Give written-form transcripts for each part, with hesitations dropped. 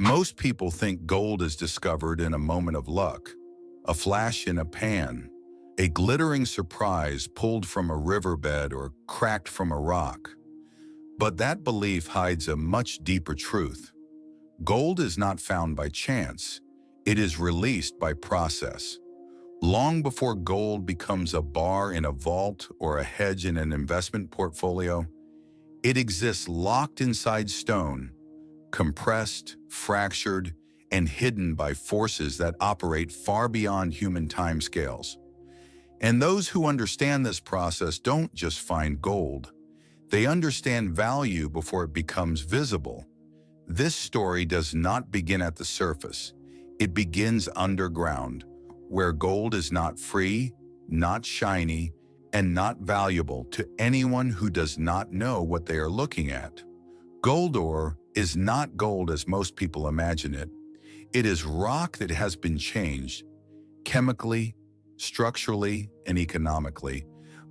Most people think gold is discovered in a moment of luck, a flash in a pan, a glittering surprise pulled from a riverbed or cracked from a rock. But that belief hides a much deeper truth. Gold is not found by chance. It is released by process. Long before gold becomes a bar in a vault or a hedge in an investment portfolio, it exists locked inside stone, compressed, fractured, and hidden by forces that operate far beyond human timescales. And those who understand this process don't just find gold. They understand value before it becomes visible. This story does not begin at the surface. It begins underground, where gold is not free, not shiny, and not valuable to anyone who does not know what they are looking at. Gold ore is not gold as most people imagine it. It is rock that has been changed, chemically, structurally, and economically,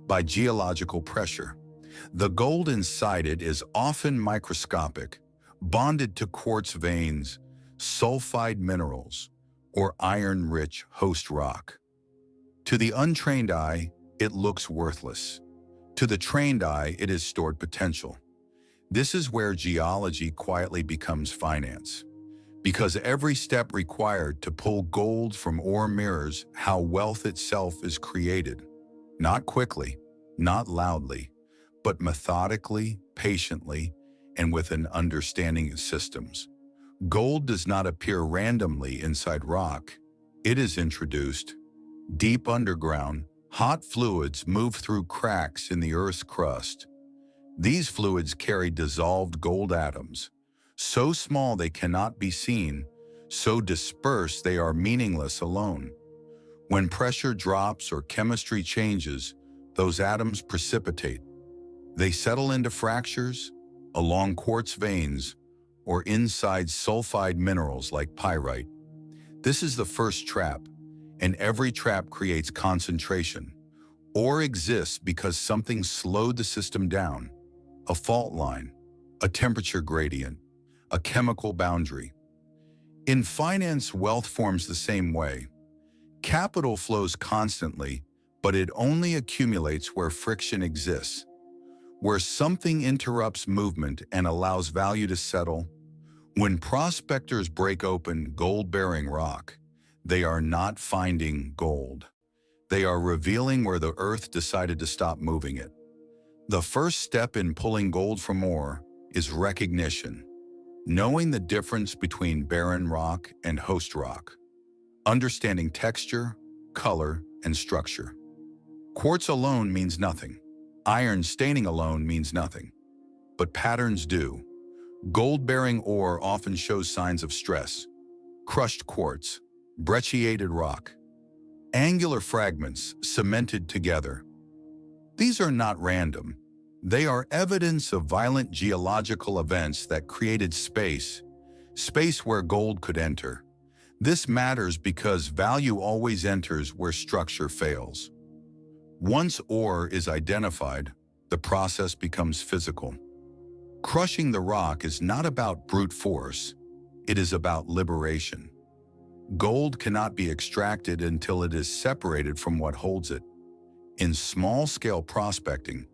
by geological pressure. The gold inside it is often microscopic, bonded to quartz veins, sulfide minerals, or iron-rich host rock. To the untrained eye, it looks worthless. To the trained eye, it is stored potential. This is where geology quietly becomes finance, because every step required to pull gold from ore mirrors how wealth itself is created. Not quickly, not loudly, but methodically, patiently, and with an understanding of systems. Gold does not appear randomly inside rock. It is introduced. Deep underground, hot fluids move through cracks in the Earth's crust. These fluids carry dissolved gold atoms, so small they cannot be seen, so dispersed they are meaningless alone. When pressure drops or chemistry changes, those atoms precipitate. They settle into fractures, along quartz veins, or inside sulfide minerals like pyrite. This is the first trap, and every trap creates concentration. Ore exists because something slowed the system down. A fault line, a temperature gradient, a chemical boundary. In finance, wealth forms the same way. Capital flows constantly, but it only accumulates where friction exists. Where something interrupts movement and allows value to settle. When prospectors break open gold-bearing rock, they are not finding gold. They are revealing where the earth decided to stop moving it. The first step in pulling gold from ore is recognition, knowing the difference between barren rock and host rock, understanding texture, color, and structure. Quartz alone means nothing. Iron staining alone means nothing. But patterns do. Gold-bearing ore often shows signs of stress, crushed quartz, brecciated rock, angular fragments cemented together. These are not random. They are evidence of violent geological events that created space where gold could enter. This matters because value always enters where structure fails. Once ore is identified, the process becomes physical. Crushing the rock is not about brute force. It is about liberation. Gold cannot be extracted until it is separated from what holds it. In small-scale prospecting,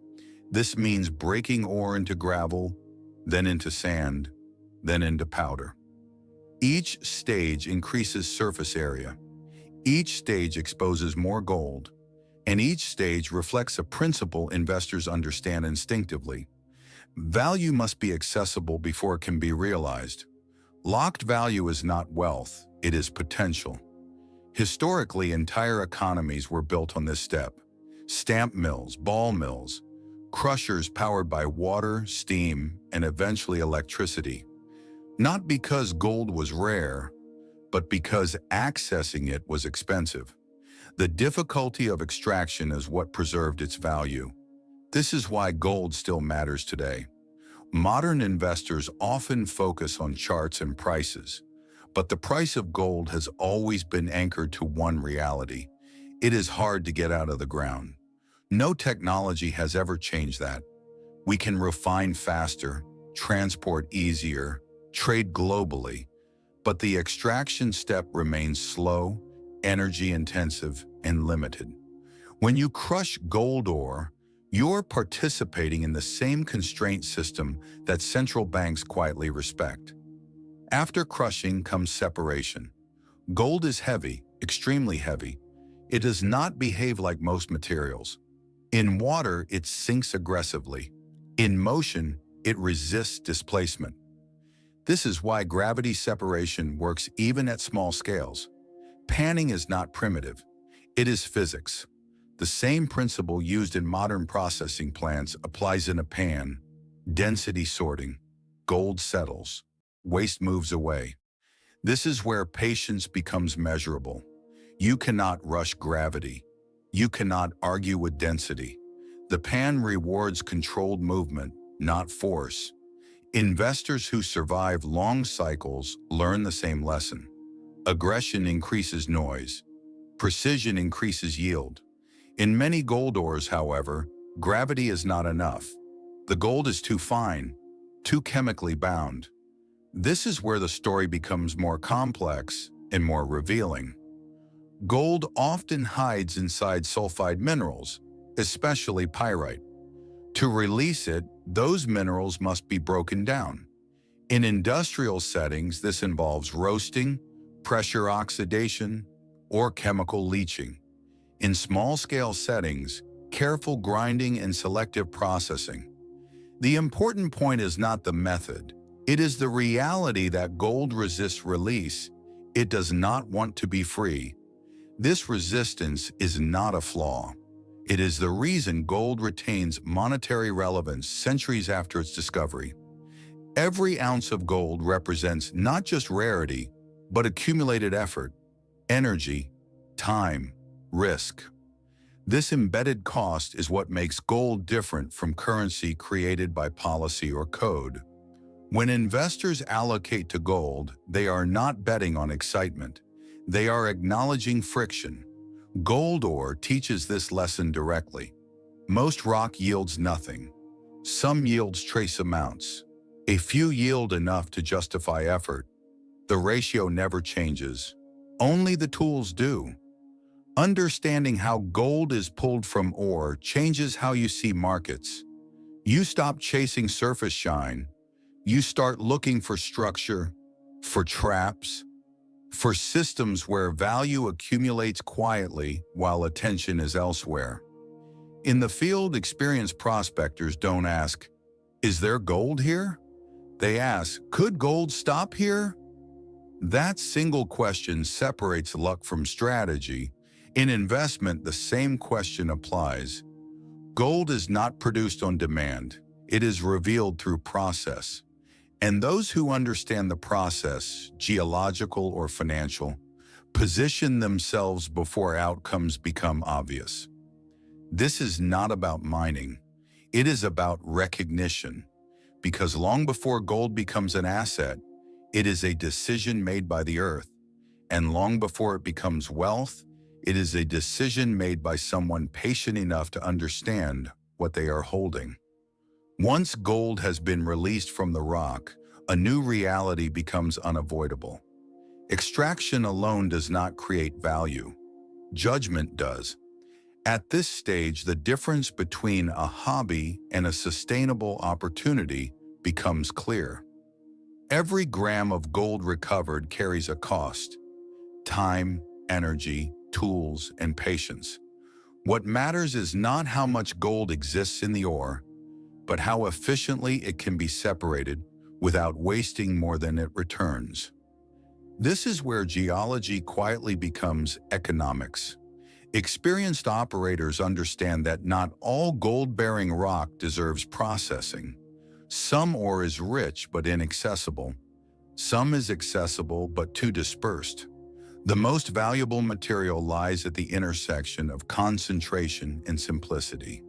this means breaking ore into gravel, then into sand, then into powder. Each stage increases surface area. Each stage exposes more gold, and each stage reflects a principle investors understand instinctively. Value must be accessible before it can be realized. Locked value is not wealth, it is potential. Historically, entire economies were built on this step. Stamp mills, ball mills, crushers powered by water, steam, and eventually electricity. Not because gold was rare, but because accessing it was expensive. The difficulty of extraction is what preserved its value. This is why gold still matters today. Modern investors often focus on charts and prices, but the price of gold has always been anchored to one reality. It is hard to get out of the ground. No technology has ever changed that. We can refine faster, transport easier, trade globally, but the extraction step remains slow, energy-intensive, and limited. When you crush gold ore, you're participating in the same constraint system that central banks quietly respect. After crushing comes separation. Gold is heavy, extremely heavy. It does not behave like most materials. In water, it sinks aggressively. In motion, it resists displacement. This is why gravity separation works even at small scales. Panning is not primitive. It is physics. The same principle used in modern processing plants applies in a pan. Density sorting. Gold settles. Waste moves away. This is where patience becomes measurable. You cannot rush gravity. You cannot argue with density. The pan rewards controlled movement, not force. Investors who survive long cycles learn the same lesson. Aggression increases noise. Precision increases yield. In many gold ores, however, gravity is not enough. The gold is too fine, too chemically bound. This is where the story becomes more complex and more revealing. Gold often hides inside sulfide minerals, especially pyrite. To release it, those minerals must be broken down. In industrial settings, this involves roasting, pressure oxidation, or chemical leaching. In small-scale settings, careful grinding and selective processing. The important point is not the method. It is the reality that gold resists release. It does not want to be free. This resistance is not a flaw. It is the reason gold retains monetary relevance centuries after its discovery. Every ounce of gold represents not just rarity, but accumulated effort, energy, time, risk. This embedded cost is what makes gold different from currency created by policy or code. When investors allocate to gold, they are not betting on excitement. They are acknowledging friction. Gold ore teaches this lesson directly. Most rock yields nothing. Some yields trace amounts. A few yield enough to justify effort. The ratio never changes. Only the tools do. Understanding how gold is pulled from ore changes how you see markets. You stop chasing surface shine. You start looking for structure, for traps, for systems where value accumulates quietly while attention is elsewhere. In the field, experienced prospectors don't ask, "Is there gold here?" They ask, "Could gold stop here?" That single question separates luck from strategy. In investment, the same question applies. Gold is not produced on demand. It is revealed through process. And those who understand the process, geological or financial, position themselves before outcomes become obvious. This is not about mining. It is about recognition. Because long before gold becomes an asset, it is a decision made by the earth. And long before it becomes wealth, it is a decision made by someone patient enough to understand what they are holding. Once gold has been released from the rock, a new reality becomes unavoidable. Extraction alone does not create value. Judgment does. At this stage, the difference between a hobby and a sustainable opportunity becomes clear. Every gram of gold recovered carries a cost: time, energy, tools, and patience. What matters is not how much gold exists in the ore, but how efficiently it can be separated without wasting more than it returns. This is where geology quietly becomes economics. Experienced operators understand that not all gold-bearing rock deserves processing. Some ore is rich but inaccessible. Some is accessible but too dispersed. The most valuable material lies at the intersection of concentration and simplicity.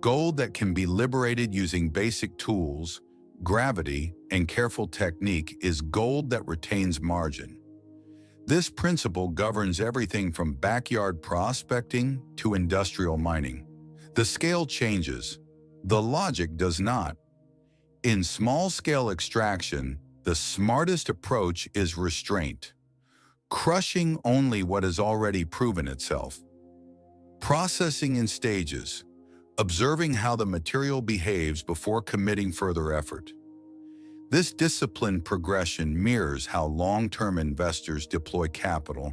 Gold that can be liberated using basic tools, gravity, and careful technique is gold that retains margin. This principle governs everything from backyard prospecting to industrial mining. The scale changes. The logic does not. In small-scale extraction, The smartest approach is restraint, crushing only what has already proven itself. Processing in stages, observing how the material behaves before committing further effort. This disciplined progression mirrors how long-term investors deploy capital,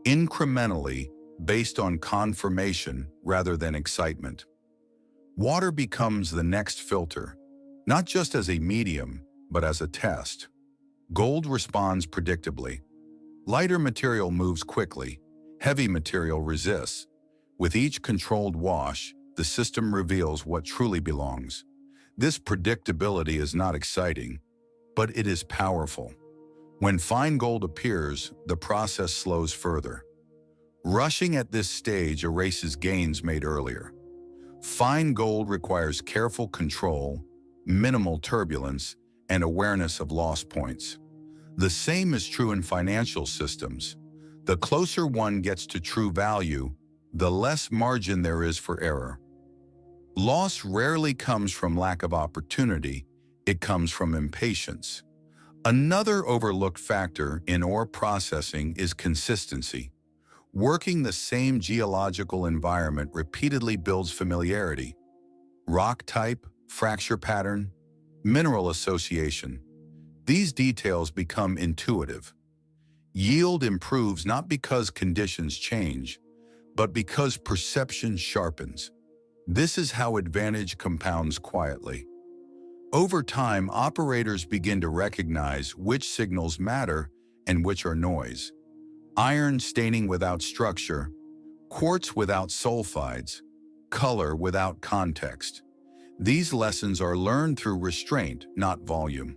incrementally based on confirmation rather than excitement. Water becomes the next filter, not just as a medium, but as a test. Gold responds predictably. Lighter material moves quickly, heavy material resists. With each controlled wash, the system reveals what truly belongs. This predictability is not exciting, but it is powerful. When fine gold appears, the process slows further. Rushing at this stage erases gains made earlier. Fine gold requires careful control, minimal turbulence, and awareness of loss points. The same is true in financial systems. The closer one gets to true value, the less margin there is for error. Loss rarely comes from lack of opportunity, it comes from impatience. Another overlooked factor in ore processing is consistency. Working the same geological environment repeatedly builds familiarity. Rock type, fracture pattern, mineral association. These details become intuitive. Yield improves not because conditions change, but because perception sharpens. This is how advantage compounds quietly. Over time, operators begin to recognize which signals matter and which are noise. Iron staining without structure, quartz without sulfides, color without context. These lessons are learned through restraint, not volume.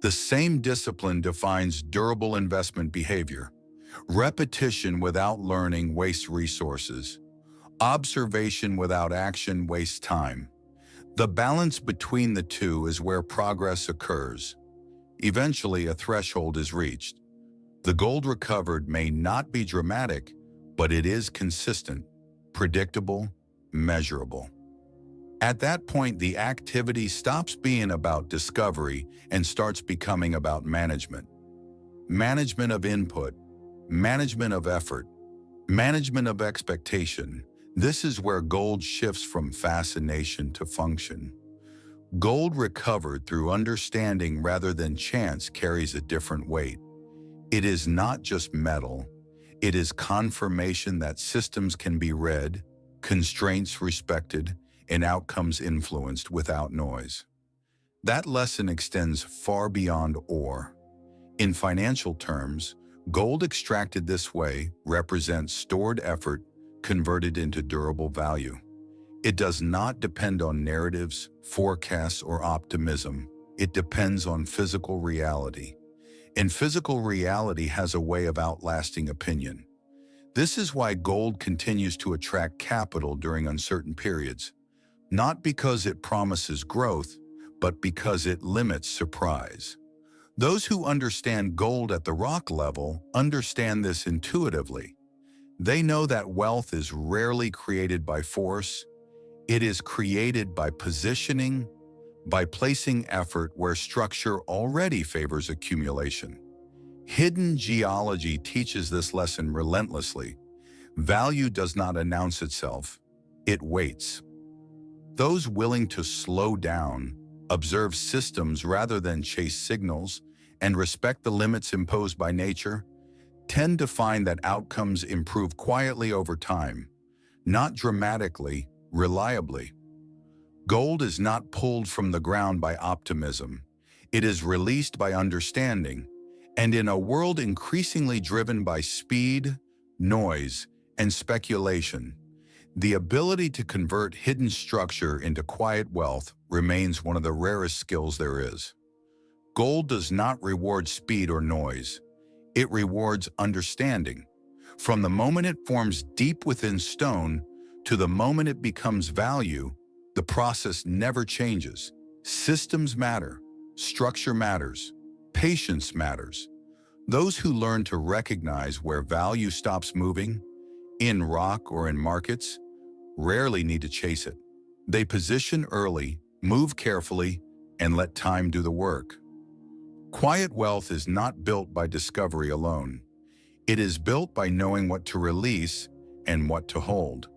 The same discipline defines durable investment behavior. Repetition without learning wastes resources. Observation without action wastes time. The balance between the two is where progress occurs. Eventually, a threshold is reached. The gold recovered may not be dramatic, but it is consistent, predictable, measurable. At that point, the activity stops being about discovery and starts becoming about management. Management of input, management of effort, management of expectation. This is where gold shifts from fascination to function. Gold recovered through understanding rather than chance carries a different weight. It is not just metal, it is confirmation that systems can be read, constraints respected, and outcomes influenced without noise. That lesson extends far beyond ore. In financial terms, gold extracted this way represents stored effort converted into durable value. It does not depend on narratives, forecasts, or optimism. It depends on physical reality. And physical reality has a way of outlasting opinion. This is why gold continues to attract capital during uncertain periods, not because it promises growth, but because it limits surprise. Those who understand gold at the rock level understand this intuitively. They know that wealth is rarely created by force. It is created by positioning, by placing effort where structure already favors accumulation. Hidden geology teaches this lesson relentlessly. Value does not announce itself, it waits. Those willing to slow down, observe systems rather than chase signals, and respect the limits imposed by nature, tend to find that outcomes improve quietly over time, not dramatically, reliably. Gold is not pulled from the ground by optimism. It is released by understanding. And in a world increasingly driven by speed, noise, and speculation, the ability to convert hidden structure into quiet wealth remains one of the rarest skills there is. Gold does not reward speed or noise. It rewards understanding. From the moment it forms deep within stone to the moment it becomes value, the process never changes. Systems matter, structure matters, patience matters. Those who learn to recognize where value stops moving, in rock or in markets, rarely need to chase it. They position early, move carefully, and let time do the work. Quiet wealth is not built by discovery alone. It is built by knowing what to release and what to hold.